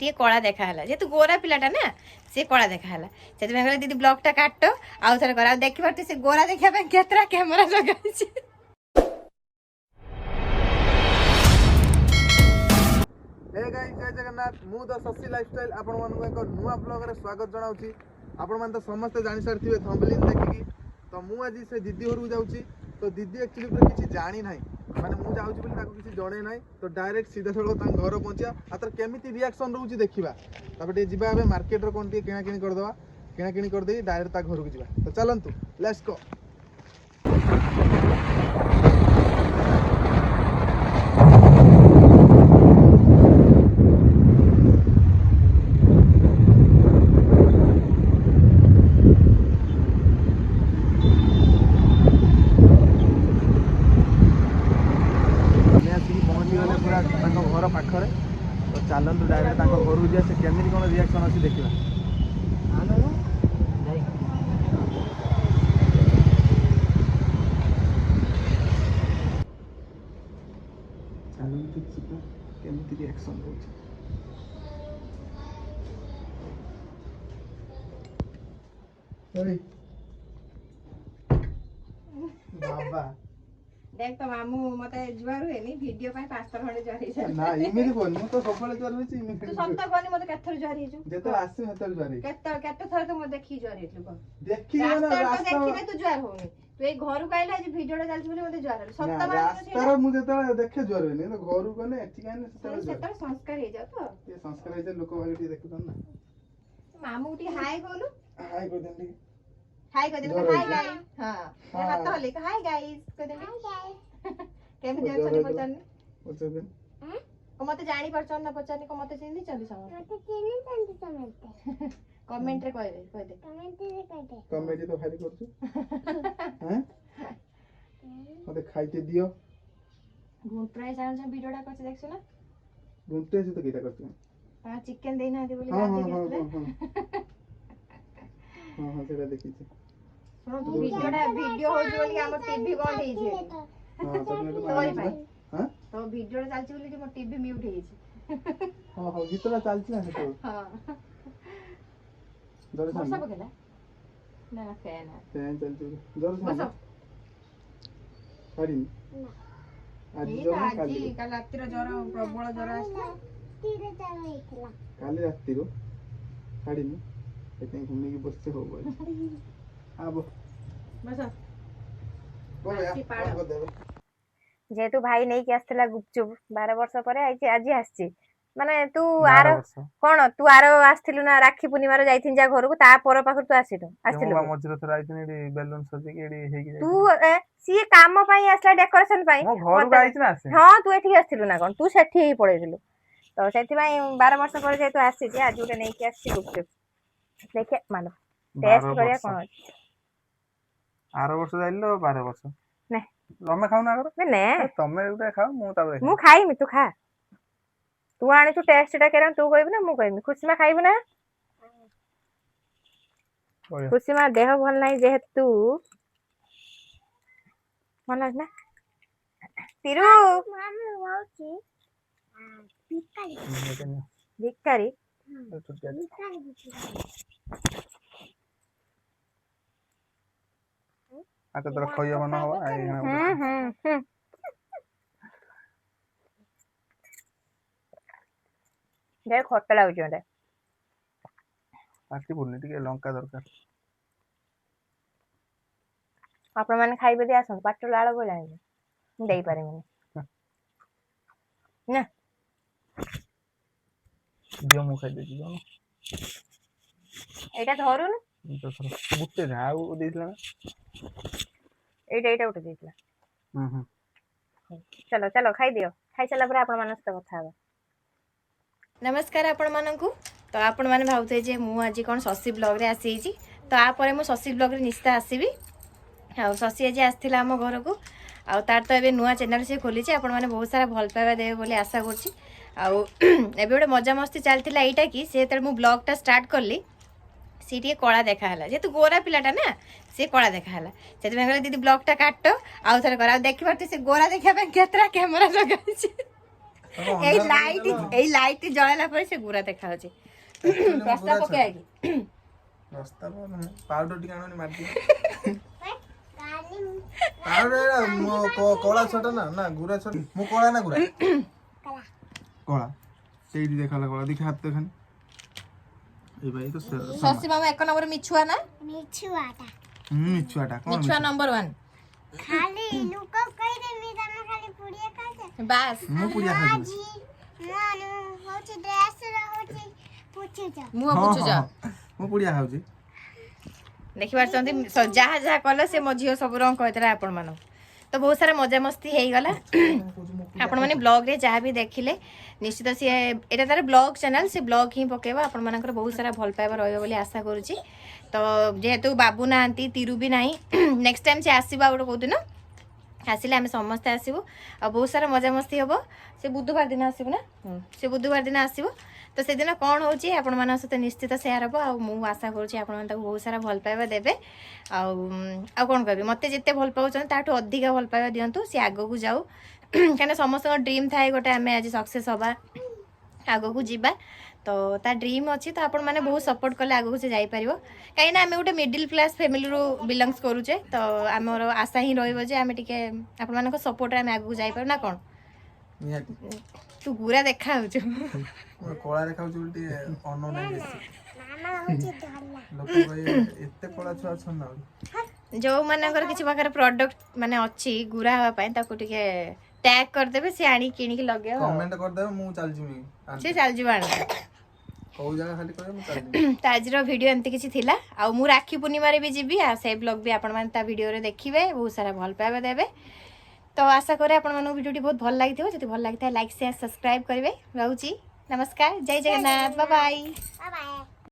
टे कला देखाला जेहेतु गोरा पिलाटा ना सी कला देखाला से दीदी ब्लॉगटा काट आउ थे कर देख पारे से गोरा देखा केतरा कैमेरा लगा हे गाइस जय जगन्नाथ मु द शशि लाइफस्टाइल आपण मानक एक नुआ ब्लॉग रे स्वागत जनाउची आपण मान तो समस्त जानि सारथिबे थंबनेल देखि तो मु आज से दीदी घर जाउची तो दीदी एक्चुअली पूरा किछि जानि नाही माने मु जाउची बोली ताको किछि जणे नाही तो डायरेक्ट सीधा सळो ता घर पहुंचिया आतर केमिति रिएक्शन रहउची देखिबा तापटे जिबा बे मार्केट रो कोनटी किना किनी कर दवा किना किनी कर देई डायरेक्ट ता घर को जिबा तो चलंतु लेट्स गो घर पाखरे तो चलतु डायरेक्ट घर को जा से केमी कौन रिएक्शन अच्छी देखा चलतु जी केमी रिएक्शन बाबा देख तो मामू मते जुआर हुए नी वीडियो पाई 5 थर खंडे जुआर हे ना इमेज कोन मु तो सबले जुआर होई छी इमेज तू सत्ता कोनी मते केथर जुआर हे छु जेतो आसे हेतल जुआर केते थर तो म देखि जुआर हे छु देखि ना रास्ता देखि तू जुआर होनी तू ए घर को आइला जे वीडियो चलछ बोले मते जुआर सत्ता मान रास्ता मु जेतो देखे जुआर होनी तो घर को ने एठी काने सेतर संस्कार हे जा तो ये संस्कार हे जे लोक भाई टी देखुतन ना मामू टी हाय बोलू हाय को देंदी हाय कर दे हाय गाइस हां हाथ हले हाय गाइस कर दे हाय गाइस केम जे छनी पचानी पचानी को मते जानी परछन ना पचानी को मते चिन्ही चली सम मते चिन्ही चंदी समते कमेंट रे कह दे कमेंट तो खाली करछु हैं मते खाइते दियो गुंट्राई जान से वीडियोटा करछ देखछ ना गुंट्राई से तो केटा करछु हां चिकन देना दे बोली गांधी के हां हां सेटा देखि छी सुनो वीडियो हो बोली हमर टीवी बंद हे छै हां तो सॉरी भाई हां तो वीडियो चलछ बोली हमर टीवी म्यूट हे छै हां हां गीतला चलछ ना से हां जोर से सब गेला ना फैन चलछ जोर से हरी ना आज जो काल रात रो ज्वर प्रबल ज्वर आछला तीरे ज्वर हेतला काल रात रो हरी ना एते घूमने की बस से हो गई अब बस बोल जेतु भाई नहीं के आस्तला गुपचुप 12 वर्ष परे आज आछि माने तू आरो कोन तू आरो आस्थिलु ना राखी पूर्णिमा रे जाइथिन जा घर को ता पर पाखर तू आस्थिलु हम मजरो तो राइतनी रे बैलून सजी के एडी हे के तू सी काम पई आसला डेकोरेशन पई मो घर को आइछ ना से हां तू एठी आस्थिलु ना कोन तू सेठी ही पळेदिलु तो सेठी पई 12 वर्ष परे जेतु आछि जे आज उटे नहीं के आछि गुपचुप देखे मानो टेस्ट करिया कोन 8 वर्ष जाइलो 12 वर्ष ने लमे खाउ ना करो ने तमे उटे खाओ मु ताबे मु खाई मी तू खा तू आने तू टेस्ट टा करन तू कहबी ना मु कहबी खुशी में खाइबो ना खुशी में देह भल नाही जेहेतु मन ना तिरु मामी होची भिखारी आके तोरा खइयो बना हो देख खट्टा लागुछ मते पार्टी बोलनी टिके लंका दरकार आपण माने खाइबे दे आसन पाटो लाळ बोलानी देई पारे माने ना दियो मु खाइ देती जानो एटा धरुन तो गुटे झाउ देइतला एटा उठे देइतला चलो चलो खाइ दियो खाइ चला पर आपण मानस तो कथा नमस्कार आपण मानकू तो आपण माने भाउते जे मु आज कोन शशि ब्लॉग रे आसी छी तो आ परे मु शशि ब्लॉग रे निश्चित आसीबी आ शशि आज आस्थिला हम घर को आ तार तो एबे नुआ चैनल से खोली छी आपण माने बहुत सारा भल पाइबा देबे बोली आशा करछी आ एबे गोटे मजा मस्ती चलथिला एटा कि से त मु ब्लॉग टा स्टार्ट करली सी टे कला देखाला जेहेतु गोरा पिलाटा ना सी कला देखाला से दीदी ब्लॉग टा काट आउ थे कर देख पारे से गोरा देखा केतरा कैमेरा लगा ଏଇ ଲାଇଟ୍ ଜଳେଇଲା ପରେ ସେ ଗୁରା ଦେଖା ଯାଉଛି। ପ୍ରସ୍ତାବ ପକେଇବା କି? ପ୍ରସ୍ତାବ ନୁହେଁ, ପାଉଡର ଟିକେ ଆଣନି ମାରି ପାଉଡର କଳା ଛୋଟ ନା ଗୁରା ଛୋଟ। ମୁଁ କଳା ନା ଗୁରା? କଳା। ସେଇଠି ଦେଖାଲା କଳା, ଦେଖା ହାତ ଦେଖାନି। এই ভাই তো শশী মামা এক নম্বর মিছুয়া না? মিছুয়াটা মিছুয়াটা কোন মিছুয়া নম্বর 1 খালি লুকো কই দেমি তুমি খালি পুড়িয়ে খাইছে বাস ମୁଁ ପୁଡ଼ିଆ ଖାଇଛି। ନାନୁ ହଉଛି ଡ୍ରେସ ର ହଉଛି ପୁଛୁଛ ମୁହ ପୁଛୁଛ। ମୁଁ ପୁଡ଼ିଆ ଖାଉଛି। ଦେଖିପାରୁଛନ୍ତି ଯାହା ଯାହା କଲେ ସେ ମୋ ଝିଅ ସବୁ ରଙ୍ଗ କହିଥିଲା ଆପଣ ମାନଙ୍କୁ। ତ ବହୁତ ସାରା ମଜାମସ୍ତି ହେଇଗଲା। ଆପଣ ମାନେ ବ୍ଲଗ ରେ ଯାହା ବି ଦେଖିଲେ ନିଶ୍ଚିତ ସିଏ ଏଇଟା ତାର ବ୍ଲଗ ଚ୍ୟାନେଲ, ସେ ବ୍ଲଗ ହିଁ ପକେଇବା। ଆପଣ ମାନଙ୍କର ବହୁତ ସାରା ଭଲ ପାଇବା ରହିବ ବୋଲି ଆଶା କରୁଛି। ତ ଯେହେତୁ ବାବୁ ନାହାନ୍ତି, ତିରୁ ବି ନାହିଁ, ନେକ୍ସଟ ଟାଇମ ସେ ଆସିବା ଗୋଟେ କୋଉଦିନ ଆସିଲେ ଆମେ ସମସ୍ତେ ଆସିବୁ ଆଉ ବହୁତ ସାରା ମଜାମସ୍ତି ହବ। ସେ ବୁଧବାର ଦିନ ଆସିବୁ ନା? ସେ ବୁଧବାର ଦିନ ଆସିବ। ତ ସେଦିନ କ'ଣ ହେଉଛି ଆପଣମାନଙ୍କ ସହିତ ନିଶ୍ଚିତ ସେୟାର ହେବ। ଆଉ ମୁଁ ଆଶା କରୁଛି ଆପଣମାନେ ତାକୁ ବହୁତ ସାରା ଭଲ ପାଇବା ଦେବେ। ଆଉ କ'ଣ କହିବି, ମୋତେ ଯେତେ ଭଲ ପାଉଛନ୍ତି ତାଠୁ ଅଧିକା ଭଲ ପାଇବା ଦିଅନ୍ତୁ। ସେ ଆଗକୁ ଯାଉ, କାହିଁକିନା ସମସ୍ତଙ୍କ ଡ୍ରିମ୍ ଥାଏ ଗୋଟେ ଆମେ ଆଜି ସକ୍ସେସ୍ ହେବା, ଆଗକୁ ଯିବା। ତ ତା ଡ୍ରିମ୍ ଅଛି, ତ ଆପଣମାନେ ବହୁତ ସପୋର୍ଟ କଲେ ଆଗକୁ ସେ ଯାଇପାରିବ। କାହିଁକିନା ଆମେ ଗୋଟେ ମିଡିଲ୍ କ୍ଲାସ୍ ଫ୍ୟାମିଲିରୁ ବିଲଙ୍ଗସ୍ କରୁଛେ। ତ ଆମର ଆଶା ହିଁ ରହିବ ଯେ ଆମେ ଟିକେ ଆପଣମାନଙ୍କ ସପୋର୍ଟରେ ଆମେ ଆଗକୁ ଯାଇପାରୁ ନା କ'ଣ? ନିହାତି ତୁ ଗୁରା ଦେଖାଯାଉଛୁ। କଳା ଦେଖାଉଛି ବୋଲି ଟିକେ ଅନଉ ନାହିଁ ବେଶୀ। ମାମା ହଉଛି ଧଲା ଲୋକ କହିବେ ଏତେ କଳା ଛୁଆ ଅଛନ୍ତି ନା। ଯୋଉମାନଙ୍କର କିଛି ପାଖରେ ପ୍ରଡକ୍ଟ ମାନେ ଅଛି ଗୁରା ହେବା ପାଇଁ ତାକୁ ଟିକେ ଟ୍ୟାଗ କରିଦେବେ, ସେ ଆଣିକି କିଣିକି ଲଗେଇବ। କମେଣ୍ଟ କରିଦେବେ, ମୁଁ ଚାଲିଯିବି। ସେ ଚାଲିଯିବ ଆଣିବ। କୋଉ ଜାଗା ଖାଲି କହିବେ ମୁଁ ଚାଲିଯିବି। ତ ଆଜିର ଭିଡ଼ିଓ ଏମିତି କିଛି ଥିଲା। ଆଉ ମୁଁ ରାକ୍ଷୀ ପୂର୍ଣ୍ଣିମାରେ ବି ଯିବି, ଆଉ ସେ ବ୍ଲଗ ବି ଆପଣମାନେ ତା ଭିଡ଼ିଓରେ ଦେଖିବେ, ବହୁତ ସାରା ଭଲ ପାଇବା ଦେବେ। ତ ଆଶା କରେ ଆପଣମାନଙ୍କୁ ଭିଡ଼ିଓଟି ବହୁତ ଭଲ ଲାଗିଥିବ। ଯଦି ଭଲ ଲାଗିଥାଏ ଲାଇକ୍ ସେୟାର ସବସ୍କ୍ରାଇବ କରିବେ। ରହୁଛି, ନମସ୍କାର, ଜୟ Jagannath, bye bye. Bye bye.